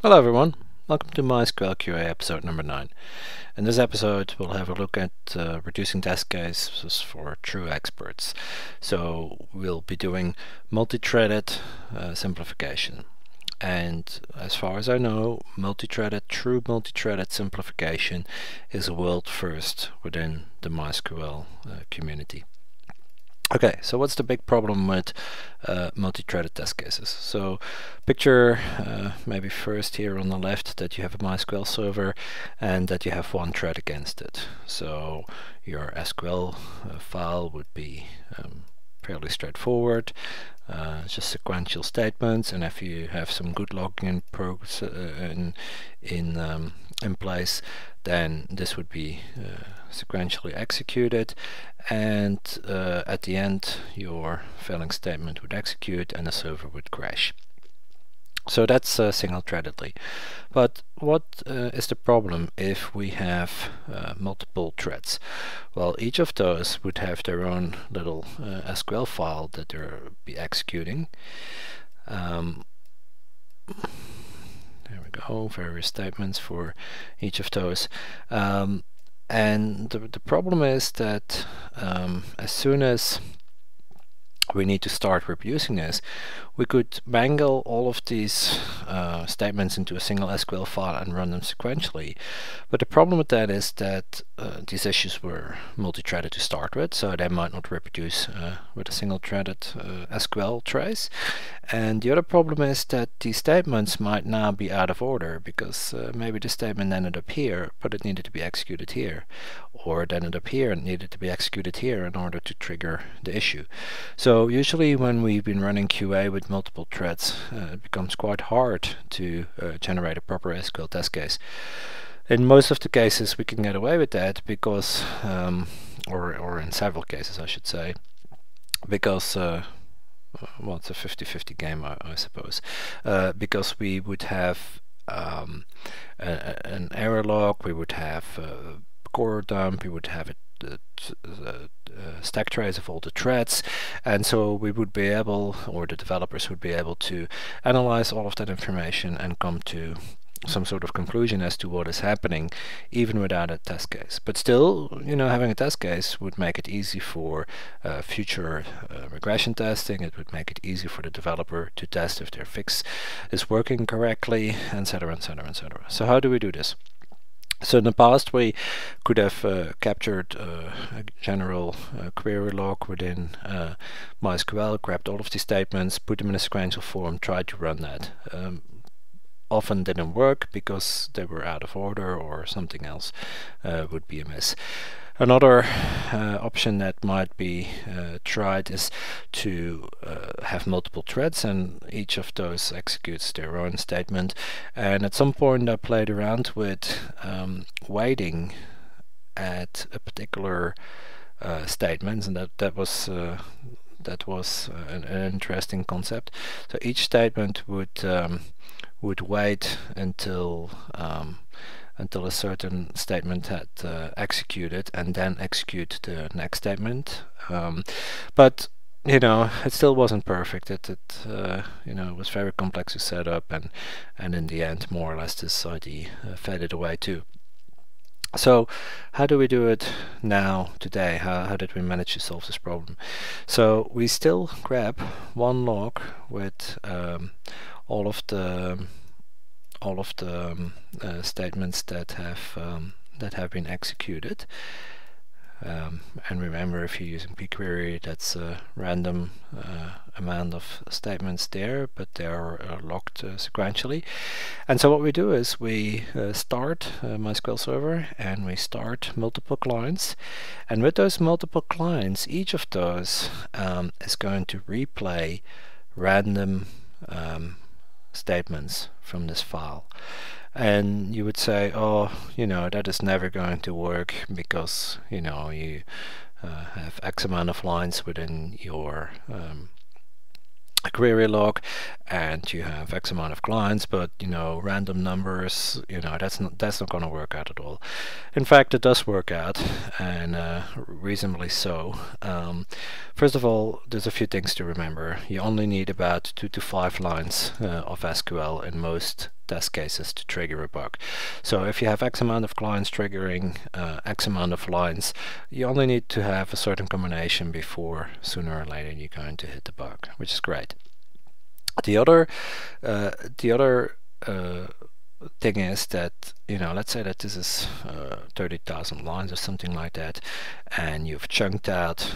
Hello everyone, welcome to MySQL QA episode number 9. In this episode we'll have a look at reducing test cases for true experts. So we'll be doing multi-threaded simplification. And as far as I know, true multi-threaded simplification is a world first within the MySQL community. Okay, so what's the big problem with multi-threaded test cases? So picture maybe first here on the left that you have a MySQL server and that you have one thread against it. So your SQL file would be fairly straightforward, just sequential statements, and if you have some good logging in place, then this would be sequentially executed, and at the end your failing statement would execute and the server would crash. So that's single-threadedly. But what is the problem if we have multiple threads? Well, each of those would have their own little SQL file that they'll be executing. There we go, various statements for each of those. And the problem is that as soon as we need to start reproducing this, we could wrangle all of these statements into a single SQL file and run them sequentially. But the problem with that is that these issues were multi-threaded to start with, so they might not reproduce with a single-threaded SQL trace. And the other problem is that these statements might now be out of order, because maybe the statement ended up here, but it needed to be executed here, or it ended up here and needed to be executed here in order to trigger the issue. So usually when we've been running QA with multiple threads, it becomes quite hard to generate a proper SQL test case. In most of the cases we can get away with that because, or in several cases I should say, because well, it's a 50-50 game I suppose, because we would have an error log, we would have a core dump, we would have stack trace of all the threads, and so we would be able, or the developers would be able to analyze all of that information and come to some sort of conclusion as to what is happening, even without a test case. But still, you know, having a test case would make it easy for future regression testing. It would make it easy for the developer to test if their fix is working correctly, etc., etc., etc. So how do we do this? So in the past we could have captured a general query log within MySQL, grabbed all of these statements, put them in a sequential form, tried to run that. Often didn't work because they were out of order or something else would be amiss. Another option that might be tried is to have multiple threads, and each of those executes their own statement. And at some point I played around with waiting at a particular statement, and that was an interesting concept. So each statement would wait until a certain statement had executed, and then execute the next statement. But you know, it still wasn't perfect. It you know, it was very complex to set up, and in the end, more or less, this idea faded away too. So how do we do it now, today? How did we manage to solve this problem? So we still grab one log with all of the statements that have been executed. And remember, if you're using pquery, that's a random amount of statements there, but they are logged sequentially. And so what we do is we start MySQL server, and we start multiple clients, and with those multiple clients, each of those is going to replay random statements from this file. And you would say, oh, you know, that is never going to work because, you know, you have X amount of lines within your query log, and you have X amount of clients, but you know, random numbers, you know, that's not going to work out at all. In fact, it does work out, and reasonably so. First of all, there's a few things to remember. You only need about 2 to 5 lines of SQL in most test cases to trigger a bug. So if you have X amount of clients triggering X amount of lines, you only need to have a certain combination before sooner or later you're going to hit the bug, which is great. The other thing is that, let's say that this is 30,000 lines or something like that, and you've chunked out,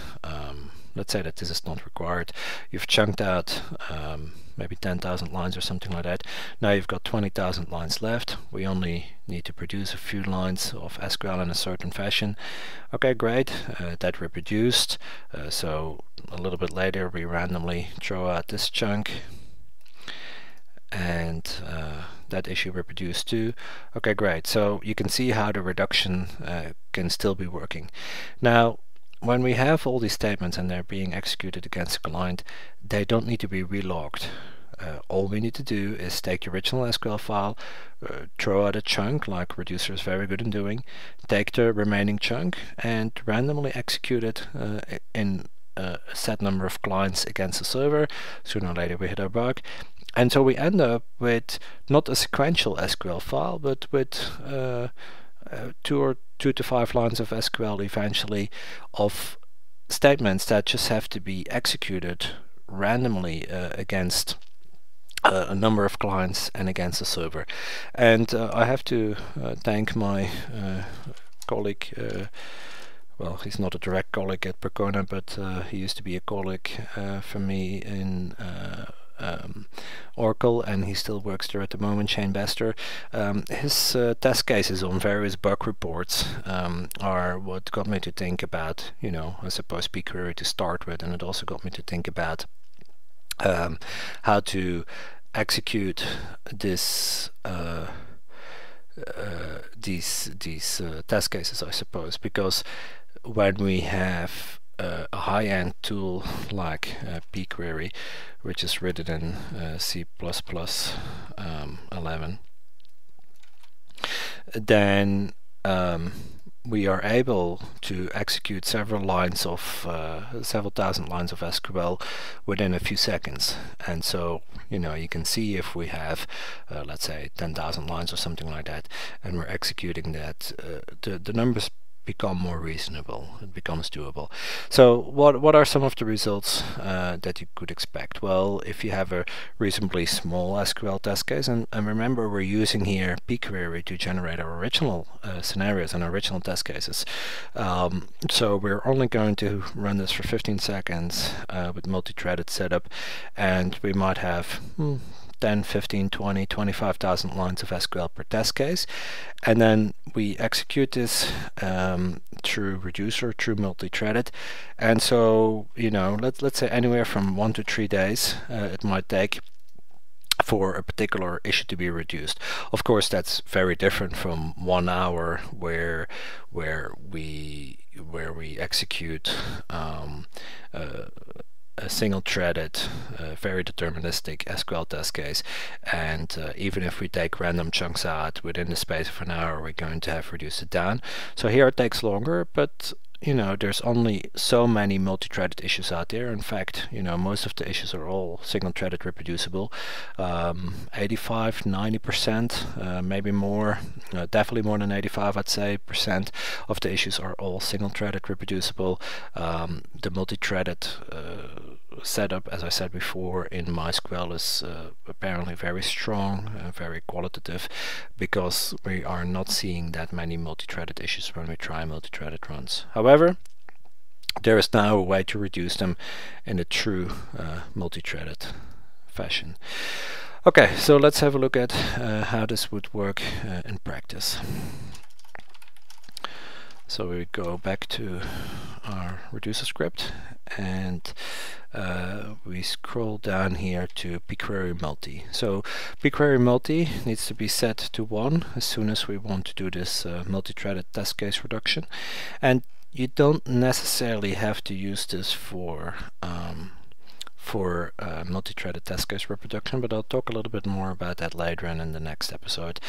let's say that this is not required, you've chunked out maybe 10,000 lines or something like that. Now you've got 20,000 lines left. We only need to produce a few lines of SQL in a certain fashion. Okay, great, that reproduced. So a little bit later we randomly throw out this chunk, and that issue reproduced too. Okay, great. So you can see how the reduction can still be working. Now, when we have all these statements and they're being executed against a client, they don't need to be relogged. All we need to do is take the original SQL file, throw out a chunk, like Reducer is very good in doing, take the remaining chunk and randomly execute it in a set number of clients against the server. Sooner or later we hit our bug. And so we end up with not a sequential SQL file, but with 2 to 5 lines of SQL eventually, of statements that just have to be executed randomly against a number of clients and against the server. And I have to thank my colleague, well, he's not a direct colleague at Percona, but he used to be a colleague for me in Oracle, and he still works there at the moment, Shane Bester. His test cases on various bug reports are what got me to think about, I suppose pQuery to start with, and it also got me to think about how to execute this these test cases, I suppose, because when we have a high-end tool like pQuery, which is written in C++ 11, then we are able to execute several thousand lines of SQL within a few seconds. And so, you can see if we have, let's say, 10,000 lines or something like that, and we're executing that, the numbers become more reasonable, it becomes doable. So what are some of the results that you could expect? Well, if you have a reasonably small SQL test case, and remember we're using here pQuery to generate our original scenarios and original test cases, so we're only going to run this for 15 seconds with multi-threaded setup, and we might have 10, 15, 20, 25,000 lines of SQL per test case, and then we execute this through Reducer, through multi-threaded, and so let's say anywhere from 1 to 3 days it might take for a particular issue to be reduced. Of course, that's very different from 1 hour where we execute a single-threaded, very deterministic SQL test case, and even if we take random chunks out within the space of an hour, we're going to have reduced it down. So here it takes longer, but there's only so many multi-threaded issues out there. In fact, most of the issues are all single-threaded reproducible. 85–90%, maybe more, definitely more than 85, I'd say, % of the issues are all single-threaded reproducible. The multi-threaded setup, as I said before, in MySQL is apparently very strong, very qualitative, because we are not seeing that many multi-threaded issues when we try multi-threaded runs. However, there is now a way to reduce them in a true multi-threaded fashion. Okay, so let's have a look at how this would work in practice. So we go back to our Reducer script, and we scroll down here to pQuery multi. So pQuery multi needs to be set to 1 as soon as we want to do this multi-threaded test case reduction, and you don't necessarily have to use this for for multi-threaded test case reproduction, but I'll talk a little bit more about that later and in the next episode.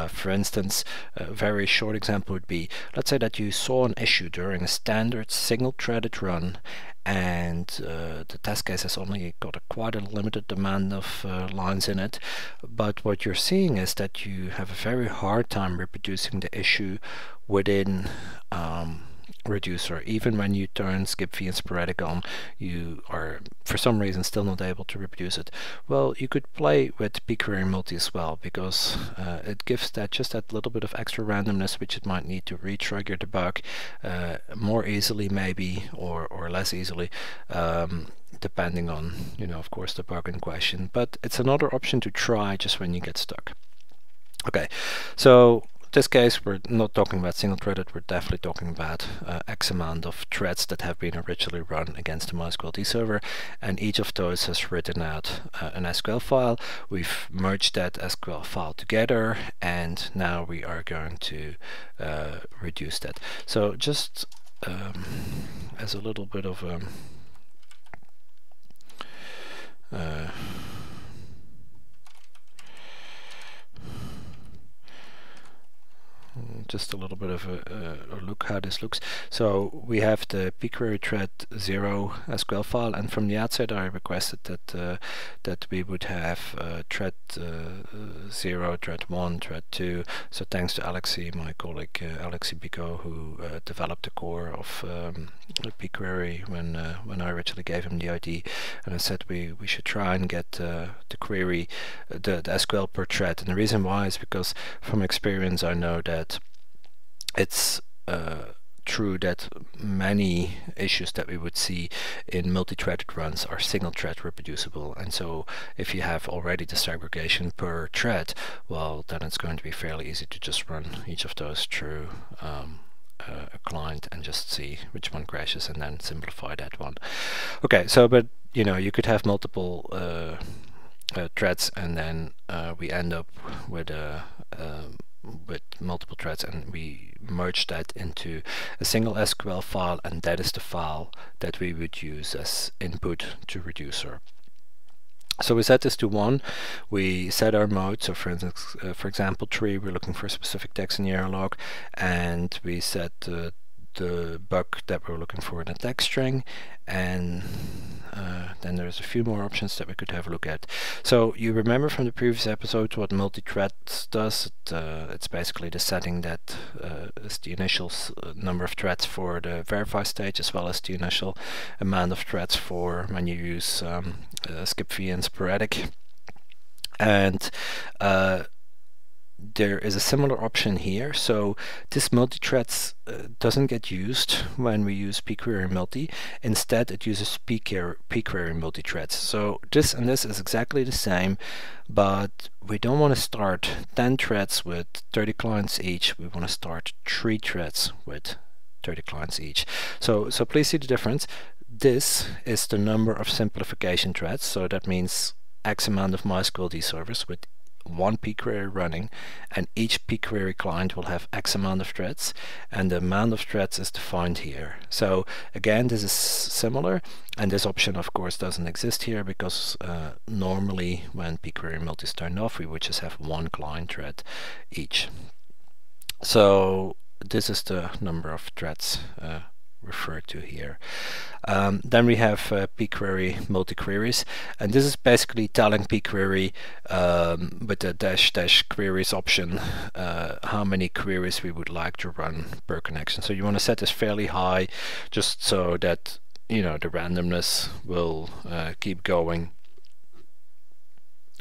For instance, a very short example would be, let's say that you saw an issue during a standard single-threaded run, and the test case has only got quite a limited amount of lines in it, but what you're seeing is that you have a very hard time reproducing the issue within reducer. Even when you turn skip v and sporadic on, you are for some reason still not able to reproduce it. Well, you could play with pquery multi as well, because it gives that just that little bit of extra randomness which it might need to re-trigger the bug more easily maybe, or less easily, depending on, you know, of course, the bug in question. But it's another option to try just when you get stuck. Okay, so this case we're not talking about single-threaded, we're definitely talking about X amount of threads that have been originally run against the MySQL QA server, and each of those has written out an SQL file. We've merged that SQL file together, and now we are going to reduce that. So just as a little bit of just a little bit of a look how this looks. So we have the pquery thread 0 SQL file, and from the outset I requested that that we would have thread 0, thread 1, thread 2. So thanks to Alexi, my colleague Alexi Bico, who developed the core of pquery when I originally gave him the ID, and I said we should try and get the query, the SQL per thread. And the reason why is because from experience I know that it's true that many issues that we would see in multi-threaded runs are single-thread reproducible, and so if you have already the segregation per thread, well, then it's going to be fairly easy to just run each of those through a client and just see which one crashes and then simplify that one. Okay, so but you know, you could have multiple threads, and then we end up with multiple threads, and we merge that into a single SQL file, and that is the file that we would use as input to reducer. So we set this to 1, we set our mode, so for instance, for example 3, we're looking for a specific text in the error log, and we set the bug that we're looking for in a text string, and then there's a few more options that we could have a look at. So you remember from the previous episode what multi-thread does. It's basically the setting that is the initial number of threads for the verify stage, as well as the initial amount of threads for when you use skip v and sporadic. And there is a similar option here. So this multi-threads doesn't get used when we use pquery multi. Instead it uses pquery multi-threads. So this and this is exactly the same, but we don't want to start 10 threads with 30 clients each. We want to start 3 threads with 30 clients each. So please see the difference. This is the number of simplification threads, so that means X amount of MySQL QA servers with one pquery running, and each pquery client will have X amount of threads, and the amount of threads is defined here. So again, this is similar, and this option of course doesn't exist here, because normally when pquery multi is turned off, we would just have one client thread each. So this is the number of threads referred to here. Then we have pquery multi-queries, and this is basically telling pquery with the dash queries option how many queries we would like to run per connection. So you want to set this fairly high, just so that, you know, the randomness will keep going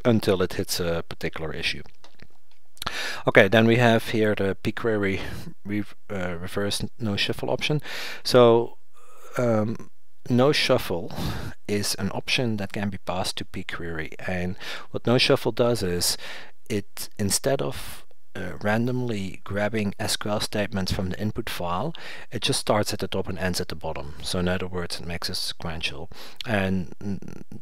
until it hits a particular issue. Okay, then we have here the pquery reverse no shuffle option. So no shuffle is an option that can be passed to pquery, and what no shuffle does is it, instead of randomly grabbing SQL statements from the input file, it just starts at the top and ends at the bottom. So in other words, it makes it sequential. And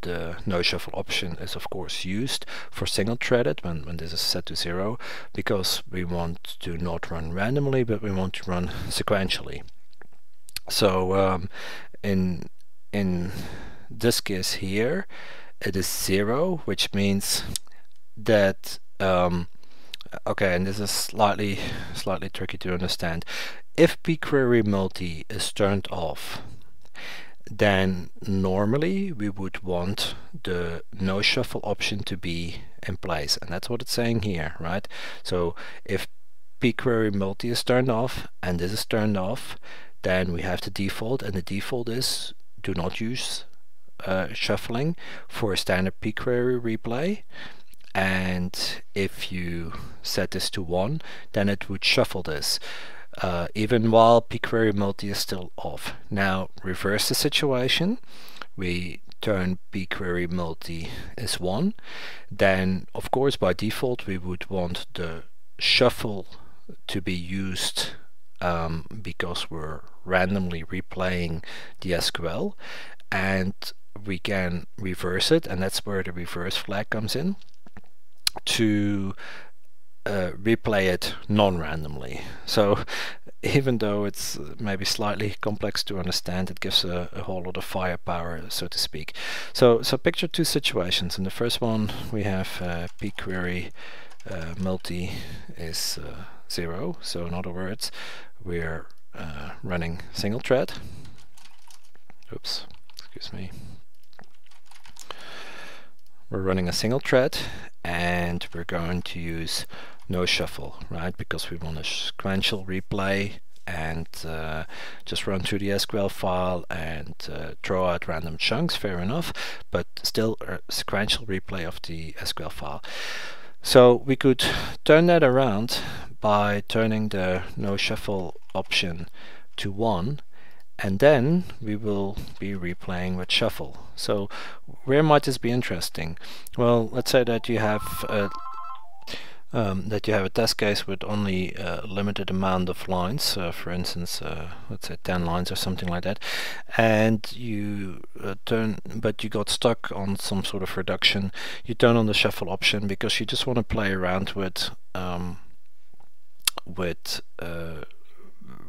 the no shuffle option is of course used for single threaded when this is set to 0, because we want to not run randomly, but we want to run sequentially. So in disk is here, it is 0, which means that okay, and this is slightly tricky to understand. If pQuery multi is turned off, then normally we would want the no shuffle option to be in place, and that's what it's saying here, right? So if pQuery multi is turned off and this is turned off, then we have the default, and the default is do not use shuffling for a standard pQuery replay. And if you set this to 1, then it would shuffle this even while pQuery multi is still off. Now reverse the situation, we turn pQuery multi is 1, then of course by default we would want the shuffle to be used because we're randomly replaying the SQL, and we can reverse it, and that's where the reverse flag comes in, to replay it non-randomly. So even though it's maybe slightly complex to understand, it gives a whole lot of firepower, so to speak. So picture two situations. In the first one we have pQuery multi is 0, so in other words we're running single thread. Oops, excuse me. We're running a single thread and we're going to use no shuffle, right? Because we want a sequential replay and just run through the SQL file and throw out random chunks, fair enough, but still a sequential replay of the SQL file. So we could turn that around by turning the no shuffle option to 1, and then we will be replaying with shuffle. So where might this be interesting? Well, let's say that you have a test case with only a limited amount of lines, for instance, let's say 10 lines or something like that, and you but you got stuck on some sort of reduction. You turn on the shuffle option because you just want to play around with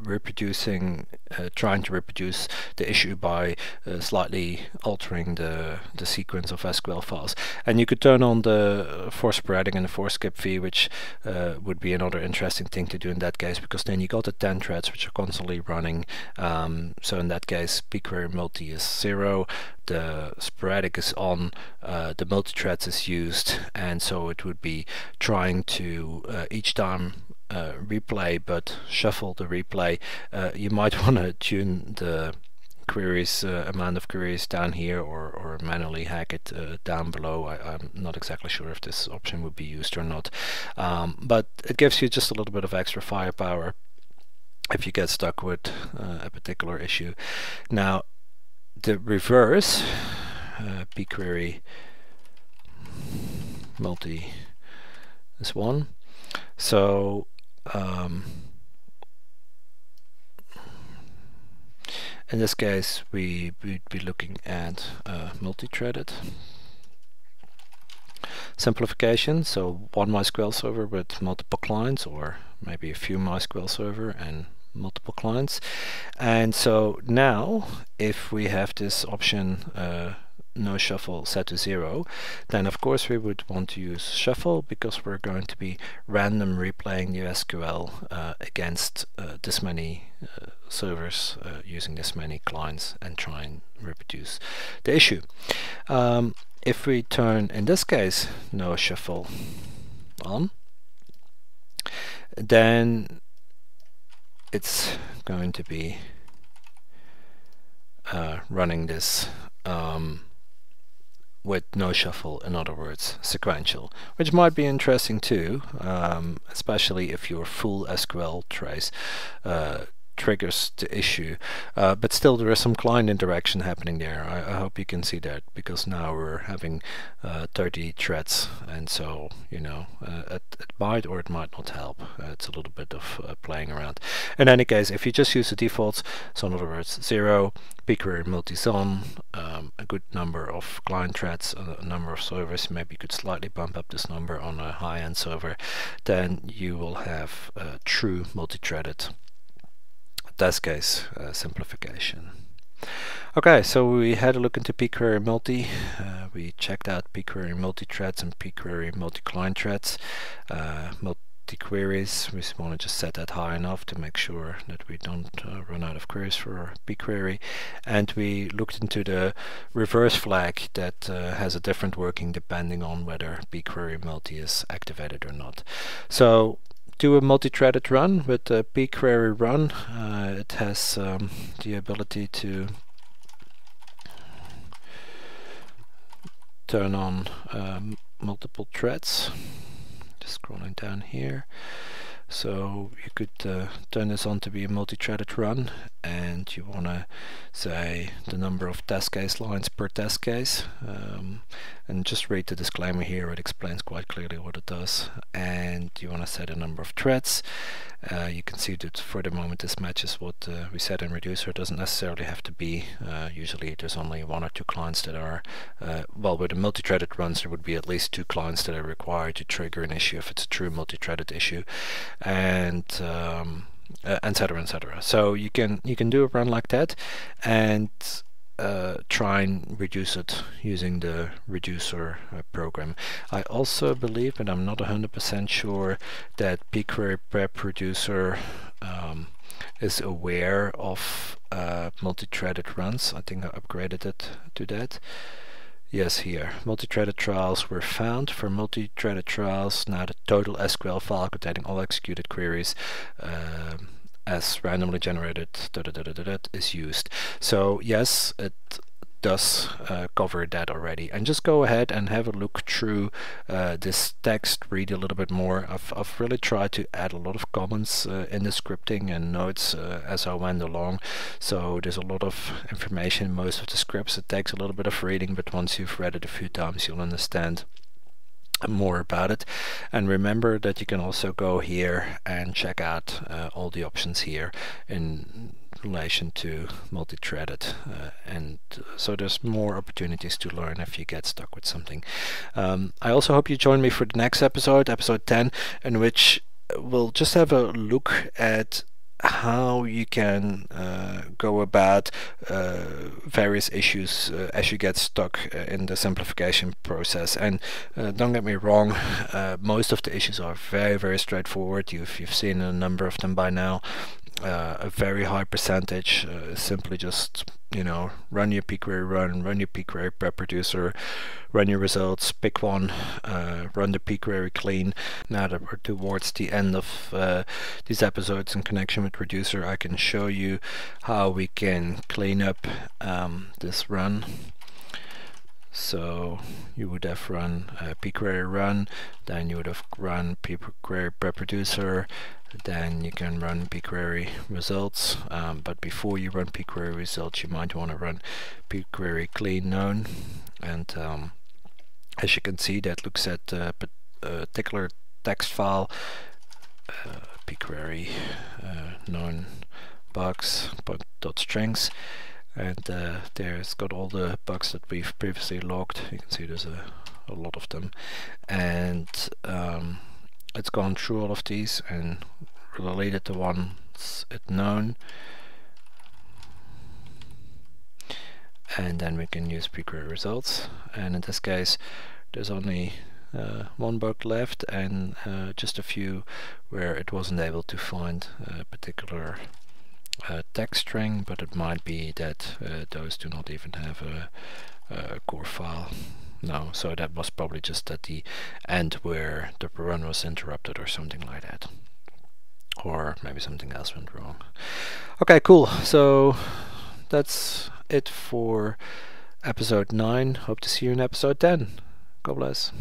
reproducing, trying to reproduce the issue by slightly altering the sequence of SQL files. And you could turn on the for sporadic and the for skip fee, which would be another interesting thing to do in that case, because then you got the 10 threads which are constantly running. So in that case pQuery multi is 0, the sporadic is on, the multi-threads is used, and so it would be trying to each time replay but shuffle the replay. You might want to tune the queries, amount of queries down here, or manually hack it down below. I'm not exactly sure if this option would be used or not, but it gives you just a little bit of extra firepower if you get stuck with a particular issue. Now the reverse, pQuery multi is 1, so in this case we would be looking at multi-threaded simplification, so one MySQL server with multiple clients, or maybe a few MySQL server and multiple clients. And so now if we have this option no shuffle set to 0, then of course we would want to use shuffle, because we're going to be random replaying the SQL against this many servers using this many clients and try and reproduce the issue. If we turn, in this case, no shuffle on, then it's going to be running this with no shuffle, in other words sequential, which might be interesting too, especially if your full SQL trace triggers the issue, but still there is some client interaction happening there. I hope you can see that, because now we're having 30 threads, and so you know it might or it might not help. It's a little bit of playing around. In any case, if you just use the defaults, so in other words 0, pQuery multi on, a good number of client threads, a number of servers, maybe you could slightly bump up this number on a high-end server, then you will have true multi-threaded test case simplification. Okay, so we had a look into pQuery multi. We checked out pQuery multi-threads and pQuery multi-client threads. Multi-queries, we want to just set that high enough to make sure that we don't run out of queries for pQuery. And we looked into the reverse flag that has a different working depending on whether pQuery multi is activated or not. So do a multi-threaded run with the pQuery run. It has the ability to turn on multiple threads. Just scrolling down here. So you could turn this on to be a multi-threaded run, and you want to say the number of test case lines per test case, and just read the disclaimer here. It explains quite clearly what it does. And you want to set a number of threads. You can see that for the moment this matches what we said in Reducer. It doesn't necessarily have to be. Usually there's only 1 or 2 clients that are, well, with the multi-threaded runs there would be at least 2 clients that are required to trigger an issue if it's a true multi-threaded issue, and etc., etc. So you can do a run like that and try and reduce it using the reducer program. I also believe, but I'm not 100% sure, that pQuery Prep Reducer is aware of multi-threaded runs. I think I upgraded it to that. Yes, here. Multi-threaded trials were found. For multi-threaded trials, now the total SQL file containing all executed queries as randomly generated is used. So yes, it does cover that already. And just go ahead and have a look through this text, read a little bit more. I've really tried to add a lot of comments in the scripting and notes as I went along. So there's a lot of information in most of the scripts. It takes a little bit of reading, but once you've read it a few times, you'll understand more about it. And remember that you can also go here and check out all the options here in relation to multi-threaded, and so there's more opportunities to learn if you get stuck with something. I also hope you join me for the next episode, episode 10, in which we'll just have a look at how you can go about various issues as you get stuck in the simplification process. And don't get me wrong, most of the issues are very, very straightforward. You've seen a number of them by now. A very high percentage simply just, you know, run your pQuery run your pQuery Prep Reducer, run your results, pick one, run the pQuery clean. Now that we're towards the end of these episodes in connection with Reducer, I can show you how we can clean up this run. So you would have run pQuery run, then you would have run pQuery Prep Reducer, then you can run pQuery results, but before you run pQuery results you might want to run pQuery clean known. And as you can see, that looks at a particular text file, pQuery known bugs.strings, and there's got all the bugs that we've previously logged. You can see there's a lot of them, and it's gone through all of these and related the ones it known, and then we can use pQuery results. And in this case there's only one bug left, and just a few where it wasn't able to find a particular text string, but it might be that those do not even have a core file. No, so that was probably just at the end where the run was interrupted or something like that, or maybe something else went wrong. Okay, cool. So that's it for episode 9. Hope to see you in episode 10. God bless.